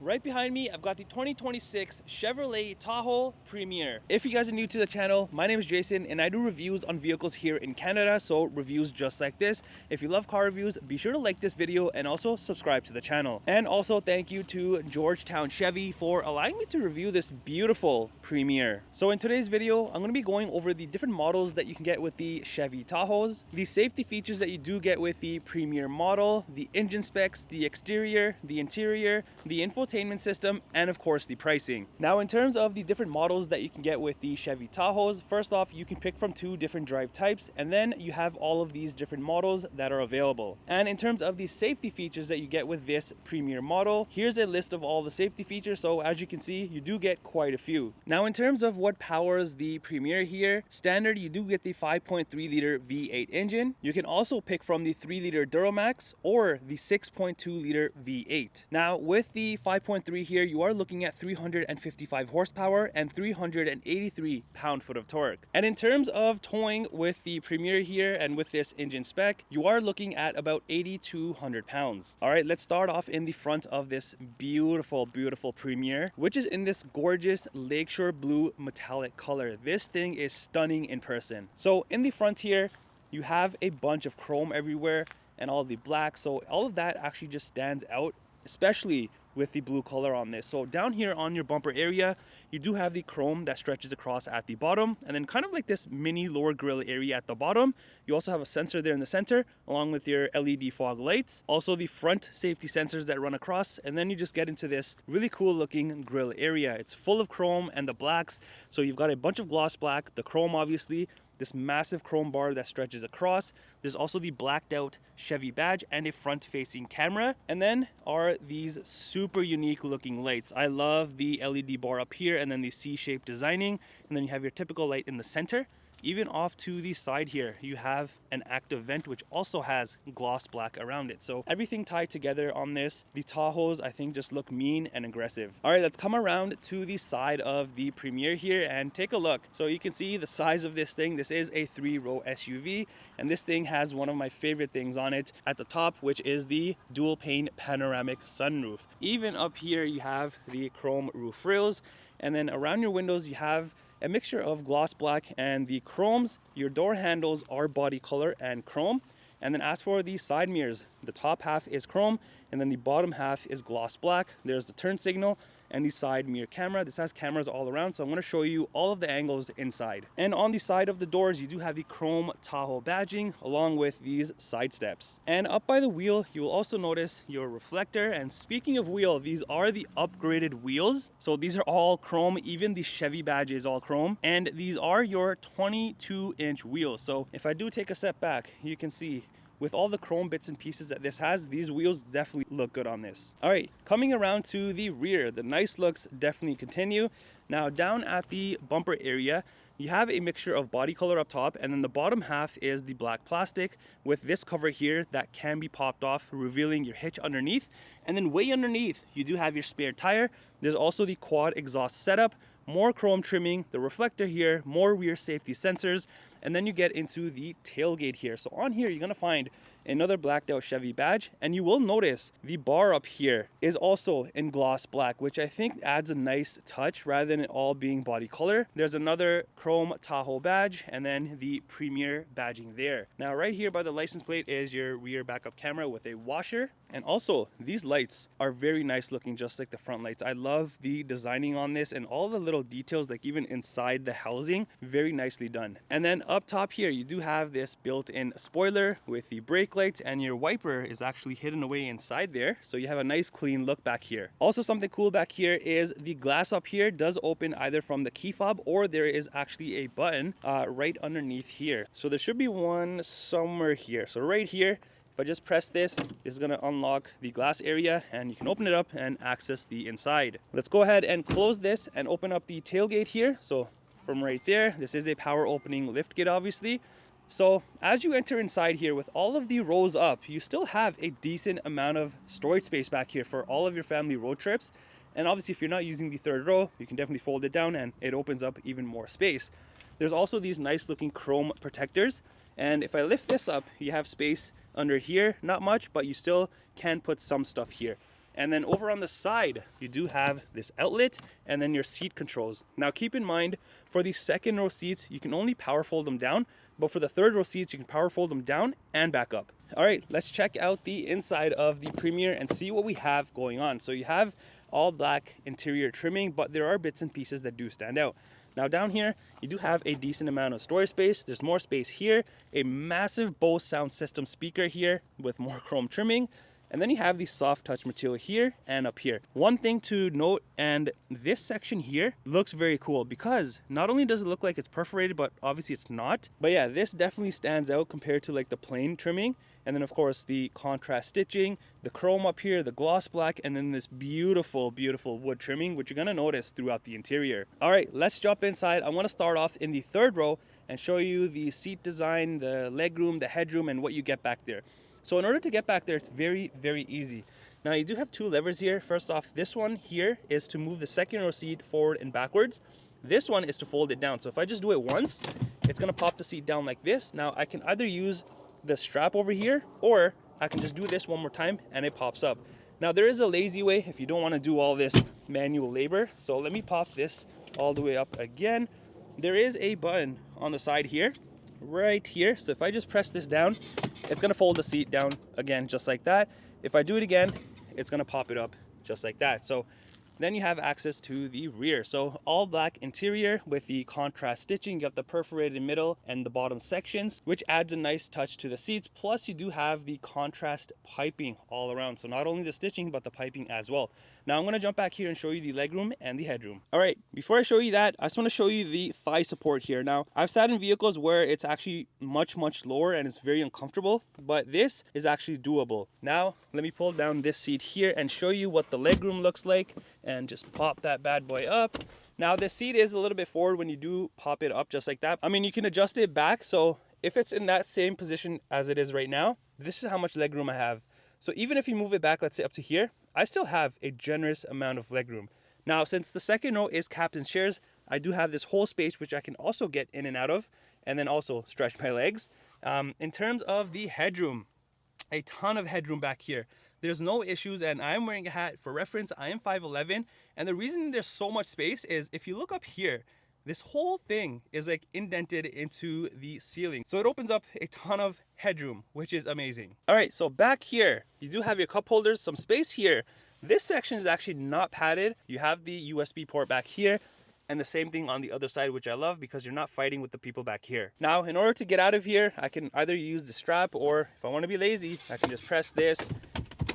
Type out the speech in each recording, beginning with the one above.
right behind me, I've got the 2026 Chevrolet Tahoe Premier. If you guys are new to the channel, my name is Jason and I do reviews on vehicles here in Canada, so reviews just like this. If you love car reviews, be sure to like this video and also subscribe to the channel. And also thank you to Georgetown Chevy for allowing me to review this beautiful Premier. So in today's video, I'm going to be going over the different models that you can get with the Chevy Tahoes, the safety features that you do get with the Premier model, the engine specs, the exterior, the interior, the infotainment system, and of course the pricing. Now in terms of the different models that you can get with the Chevy Tahoes, first off, you can pick from two different drive types, and then you have all of these different models that are available. And in terms of the safety features that you get with this Premier model, here's a list of all the safety features. So as you can see, you do get quite a few. Now in terms of what powers the Premier here, standard, you do get the 5.3 liter V8 engine. You can also pick from the 3 liter Duramax or the 6.2 liter V8. Now with the 5.3 here, you are looking at 355 horsepower and 383 pound-foot of torque. And in terms of towing with the Premier here and with this engine spec, you are looking at about 8,200 pounds. All right, let's start off in the front of this beautiful Premier, which is in this gorgeous lakeshore blue metallic color. This thing is stunning in person. So in the front here, you have a bunch of chrome everywhere and all the black. So all of that actually just stands out, especially with the blue color on this. So down here on your bumper area, you do have the chrome that stretches across at the bottom, and then kind of like this mini lower grille area at the bottom. You also have a sensor there in the center, along with your LED fog lights. Also the front safety sensors that run across, and then you just get into this really cool looking grille area. It's full of chrome and the blacks. So you've got a bunch of gloss black, the chrome obviously, this massive chrome bar that stretches across. There's also the blacked out Chevy badge and a front facing camera. And then are these super unique looking lights. I love the LED bar up here and then the C-shaped designing. And then you have your typical light in the center. Even off to the side here, you have an active vent, which also has gloss black around it. So everything tied together on this. The Tahoes, I think, just look mean and aggressive. All right, let's come around to the side of the Premier here and take a look. So you can see the size of this thing. This is a 3-row SUV, and this thing has one of my favorite things on it at the top, which is the dual pane panoramic sunroof. Even up here, you have the chrome roof rails, and then around your windows, you have a mixture of gloss black and the chromes. Your door handles are body color and chrome. And then as for the side mirrors, the top half is chrome and then the bottom half is gloss black. There's the turn signal and the side mirror camera. This has cameras all around, so I'm going to show you all of the angles inside. And on the side of the doors, you do have the chrome Tahoe badging along with these side steps. And up by the wheel, you will also notice your reflector. And speaking of wheel, these are the upgraded wheels. So these are all chrome. Even the Chevy badge is all chrome. And these are your 22-inch wheels. So if I do take a step back, you can see with all the chrome bits and pieces that this has, these wheels definitely look good on this. All right, coming around to the rear, the nice looks definitely continue. Now down at the bumper area, you have a mixture of body color up top, and then the bottom half is the black plastic with this cover here that can be popped off, revealing your hitch underneath. And then way underneath, you do have your spare tire. There's also the quad exhaust setup, more chrome trimming, the reflector here, more rear safety sensors, and then you get into the tailgate here. So on here, you're gonna find another blacked out Chevy badge, and you will notice the bar up here is also in gloss black, which I think adds a nice touch rather than it all being body color. There's another chrome Tahoe badge and then the Premier badging there. Now right here by the license plate is your rear backup camera with a washer, and also these lights are very nice looking, just like the front lights. I love the designing on this and all the little details, like even inside the housing, very nicely done. And then up top here, you do have this built-in spoiler with the brake lights, and your wiper is actually hidden away inside there, so you have a nice clean look back here. Also something cool back here is the glass up here does open either from the key fob, or there is actually a button right underneath here. So there should be one somewhere here. So right here, if I just press this, it's going to unlock the glass area and you can open it up and access the inside. Let's go ahead and close this and open up the tailgate here. So from right there, this is a power opening lift gate obviously. So as you enter inside here with all of the rows up, you still have a decent amount of storage space back here for all of your family road trips. And obviously if you're not using the third row, you can definitely fold it down and it opens up even more space. There's also these nice looking chrome protectors. And if I lift this up, you have space under here, not much, but you still can put some stuff here. And then over on the side, you do have this outlet and then your seat controls. Now keep in mind, for the second row seats, you can only power fold them down, but for the third row seats, you can power fold them down and back up. All right, let's check out the inside of the Premier and see what we have going on. So you have all black interior trimming, but there are bits and pieces that do stand out. Now down here, you do have a decent amount of storage space. There's more space here, a massive Bose sound system speaker here with more chrome trimming. And then you have the soft touch material here and up here. One thing to note, and this section here looks very cool because not only does it look like it's perforated, but obviously it's not. But yeah, this definitely stands out compared to like the plain trimming. And then of course the contrast stitching, the chrome up here, the gloss black, and then this beautiful, beautiful wood trimming, which you're gonna notice throughout the interior. All right, let's jump inside. I wanna start off in the third row and show you the seat design, the legroom, the headroom, and what you get back there. So in order to get back there, it's very, very easy. Now you do have two levers here. First off, this one here is to move the second row seat forward and backwards. This one is to fold it down. So if I just do it once, it's gonna pop the seat down like this. Now I can either use the strap over here, or I can just do this one more time and it pops up. Now there is a lazy way if you don't wanna do all this manual labor. So let me pop this all the way up again. There is a button on the side here, right here. So if I just press this down, it's gonna fold the seat down again, just like that. If I do it again, it's gonna pop it up just like that. So then you have access to the rear. So all black interior with the contrast stitching. You got the perforated middle and the bottom sections, which adds a nice touch to the seats. Plus you do have the contrast piping all around. So not only the stitching, but the piping as well. Now I'm gonna jump back here and show you the legroom and the headroom. All right, before I show you that, I just wanna show you the thigh support here. Now I've sat in vehicles where it's actually much lower and it's very uncomfortable, but this is actually doable. Now let me pull down this seat here and show you what the legroom looks like, and just pop that bad boy up. Now this seat is a little bit forward when you do pop it up just like that. I mean, you can adjust it back. So if it's in that same position as it is right now, this is how much legroom I have. So even if you move it back, let's say up to here, I still have a generous amount of legroom. Now, since the second row is captain's chairs, I do have this whole space which I can also get in and out of, and then also stretch my legs. In terms of the headroom, a ton of headroom back here. There's no issues, and I'm wearing a hat. For reference, I am 5'11", and the reason there's so much space is if you look up here, this whole thing is like indented into the ceiling. So it opens up a ton of headroom, which is amazing. All right, so back here, you do have your cup holders, some space here. This section is actually not padded. You have the USB port back here, and the same thing on the other side, which I love because you're not fighting with the people back here. Now, in order to get out of here, I can either use the strap, or if I want to be lazy, I can just press this.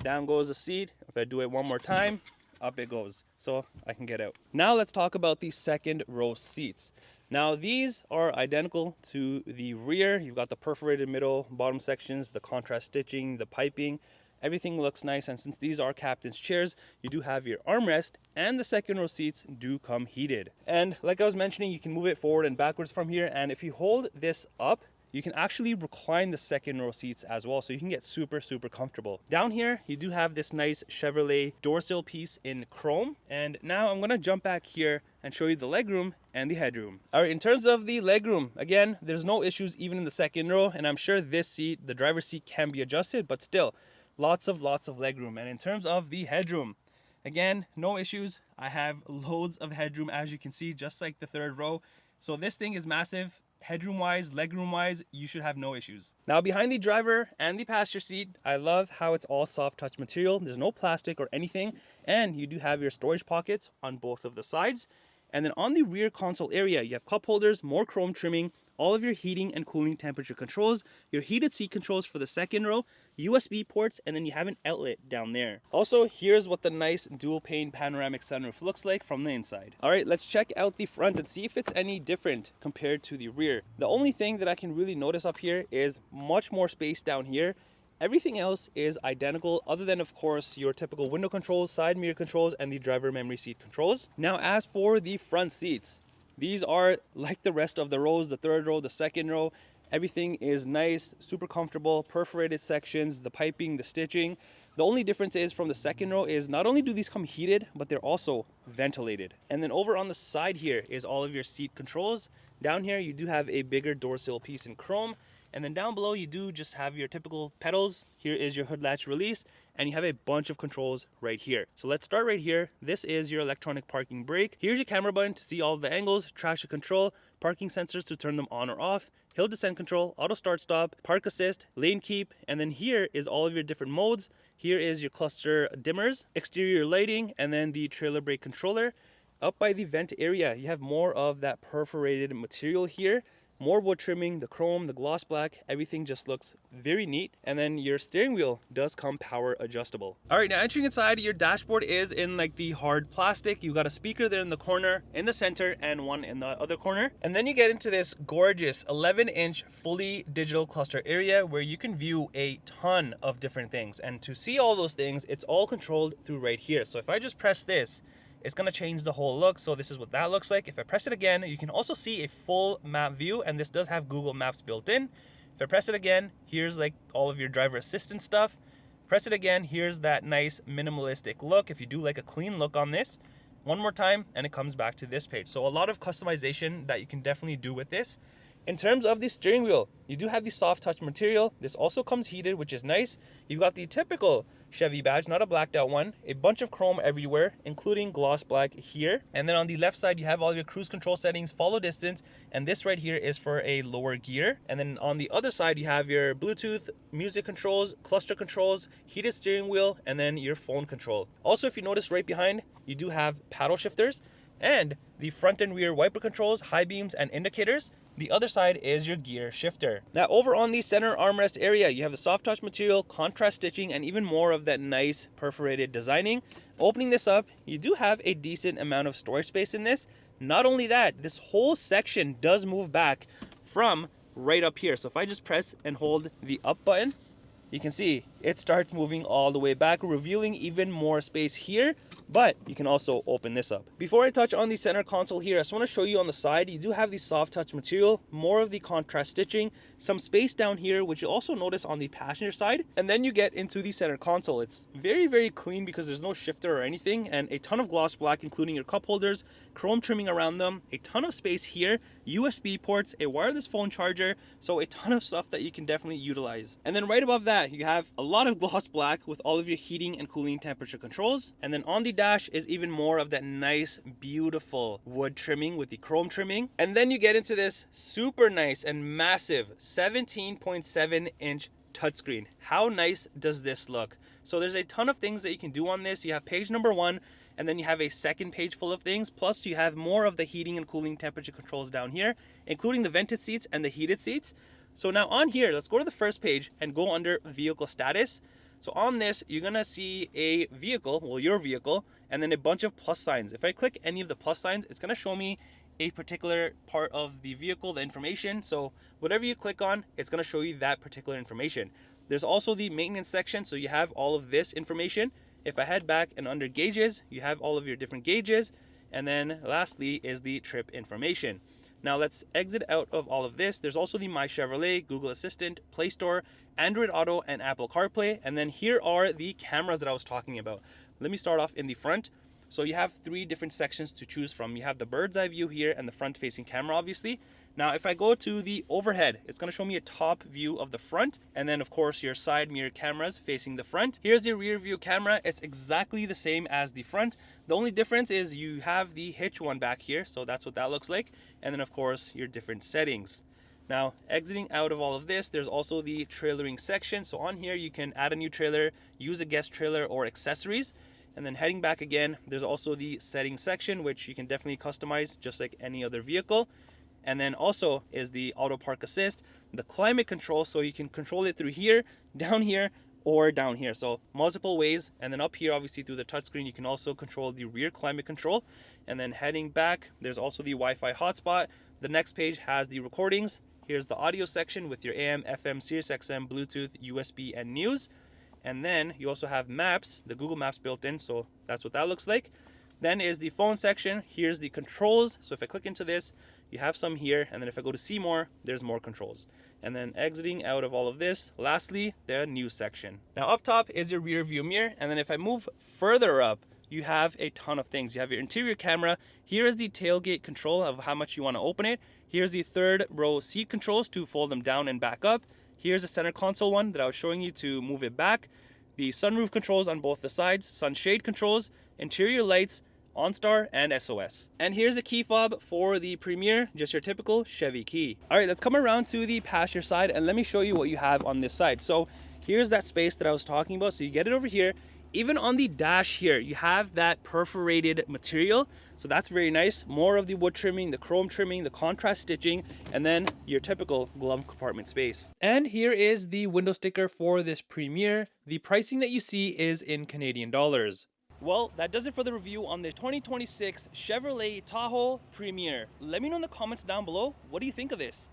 Down goes the seat. If I do it one more time, up it goes. So I can get out. Now let's talk about the second row seats. Now these are identical to the rear. You've got the perforated middle, bottom sections, the contrast stitching, the piping. Everything looks nice, and since these are captain's chairs, you do have your armrest, and the second row seats do come heated. And like I was mentioning, you can move it forward and backwards from here, and if you hold this up, you can actually recline the second row seats as well, so you can get super comfortable. Down here, you do have this nice Chevrolet door sill piece in chrome. And now I'm gonna jump back here and show you the legroom and the headroom. All right, in terms of the legroom, again, there's no issues even in the second row, and I'm sure this seat, the driver's seat, can be adjusted, but still, lots of legroom. And in terms of the headroom, again, no issues. I have loads of headroom, as you can see, just like the third row. So this thing is massive. Headroom wise, legroom wise, you should have no issues. Now behind the driver and the passenger seat, I love how it's all soft touch material. There's no plastic or anything, and you do have your storage pockets on both of the sides. And then on the rear console area, you have cup holders, more chrome trimming, all of your heating and cooling temperature controls, your heated seat controls for the second row, USB ports, and then you have an outlet down there. Also, here's what the nice dual pane panoramic sunroof looks like from the inside. All right, let's check out the front and see if it's any different compared to the rear. The only thing that I can really notice up here is much more space down here. Everything else is identical, other than, of course, your typical window controls, side mirror controls, and the driver memory seat controls. Now, as for the front seats, these are like the rest of the rows, the third row, the second row. Everything is nice, super comfortable, perforated sections, the piping, the stitching. The only difference is from the second row is not only do these come heated, but they're also ventilated. And then over on the side here is all of your seat controls. Down here, you do have a bigger door sill piece in chrome. And then down below, you do just have your typical pedals. Here is your hood latch release, and you have a bunch of controls right here. So let's start right here. This is your electronic parking brake. Here's your camera button to see all of the angles, traction control, parking sensors to turn them on or off, hill descent control, auto start stop, park assist, lane keep, and then here is all of your different modes. Here is your cluster dimmers, exterior lighting, and then the trailer brake controller. Up by the vent area, you have more of that perforated material here. More wood trimming, the chrome, the gloss black, everything just looks very neat. And then your steering wheel does come power adjustable. All right, now entering inside, your dashboard is in like the hard plastic. You got a speaker there in the corner, in the center, and one in the other corner. And then you get into this gorgeous 11-inch fully digital cluster area where you can view a ton of different things. And to see all those things, it's all controlled through right here. So if I just press this, it's going to change the whole look. So this is what that looks like. If I press it again, you can also see a full map view, and this does have Google Maps built in. If I press it again, here's like all of your driver assistance stuff. Press it again, here's that nice minimalistic look. If you do like a clean look on this, one more time, and it comes back to this page. So a lot of customization that you can definitely do with this. In terms of the steering wheel, you do have the soft touch material. This also comes heated, which is nice. You've got the typical Chevy badge, not a blacked out one. A bunch of chrome everywhere, including gloss black here. And then on the left side, you have all your cruise control settings, follow distance, and this right here is for a lower gear. And then on the other side, you have your Bluetooth, music controls, cluster controls, heated steering wheel, and then your phone control. Also, if you notice right behind, you do have paddle shifters and the front and rear wiper controls, high beams, and indicators. The other side is your gear shifter. Now over on the center armrest area, you have the soft touch material, contrast stitching, and even more of that nice perforated designing. Opening this up, you do have a decent amount of storage space in this. Not only that, this whole section does move back from right up here. So if I just press and hold the up button, you can see it starts moving all the way back, revealing even more space here. But you can also open this up. Before I touch on the center console here, I just want to show you on the side, you do have the soft touch material, more of the contrast stitching, some space down here, which you'll also notice on the passenger side. And then you get into the center console. It's very, very clean because there's no shifter or anything, and a ton of gloss black, including your cup holders, chrome trimming around them, a ton of space here, USB ports, a wireless phone charger, so a ton of stuff that you can definitely utilize. And then right above that, you have a lot of gloss black with all of your heating and cooling temperature controls. And then on the dash is even more of that nice, beautiful wood trimming with the chrome trimming. And then you get into this super nice and massive 17.7-inch touchscreen. How nice does this look? So there's a ton of things that you can do on this. You have page number 1, and then you have a second page full of things, plus you have more of the heating and cooling temperature controls down here, including the vented seats and the heated seats. So now on here, let's go to the first page and go under vehicle status. So on this, you're gonna see a vehicle, well, your vehicle, and then a bunch of plus signs. If I click any of the plus signs, it's gonna show me a particular part of the vehicle, the information. So whatever you click on, it's gonna show you that particular information. There's also the maintenance section, so you have all of this information. If I head back and under gauges, you have all of your different gauges. And then lastly is the trip information. Now let's exit out of all of this. There's also the My Chevrolet, Google Assistant, Play Store, Android Auto, and Apple CarPlay. And then here are the cameras that I was talking about. Let me start off in the front. So you have 3 different sections to choose from. You have the bird's eye view here and the front facing camera, obviously. Now, if I go to the overhead, it's gonna show me a top view of the front, and then of course your side mirror cameras facing the front. Here's the rear view camera. It's exactly the same as the front. The only difference is you have the hitch one back here, so that's what that looks like. And then of course your different settings. Now, exiting out of all of this, there's also the trailering section. So on here, you can add a new trailer, use a guest trailer, or accessories. And then heading back again, there's also the settings section, which you can definitely customize just like any other vehicle. And then also is the auto park assist, the climate control, so you can control it through here, or down here. So multiple ways. And then up here, obviously through the touchscreen, you can also control the rear climate control. And then heading back, there's also the Wi-Fi hotspot. The next page has the recordings. Here's the audio section with your AM, FM, Sirius XM, Bluetooth, USB, and news. And then you also have maps, the Google Maps built in, so that's what that looks like. Then is the phone section. Here's the controls. So if I click into this, you have some here. And then if I go to see more, there's more controls. And then exiting out of all of this, lastly, the news section. Now up top is your rear view mirror. And then if I move further up, you have a ton of things. You have your interior camera. Here is the tailgate control of how much you want to open it. Here's the third row seat controls to fold them down and back up. Here's the center console one that I was showing you to move it back. The sunroof controls on both the sides, sunshade controls, interior lights, OnStar, and SOS. And here's the key fob for the Premier, just your typical Chevy key. All right, let's come around to the passenger side and let me show you what you have on this side. So here's that space that I was talking about. So you get it over here. Even on the dash here, you have that perforated material. So that's very nice. More of the wood trimming, the chrome trimming, the contrast stitching, and then your typical glove compartment space. And here is the window sticker for this Premier. The pricing that you see is in Canadian dollars. Well, that does it for the review on the 2026 Chevrolet Tahoe Premier. Let me know in the comments down below, what do you think of this?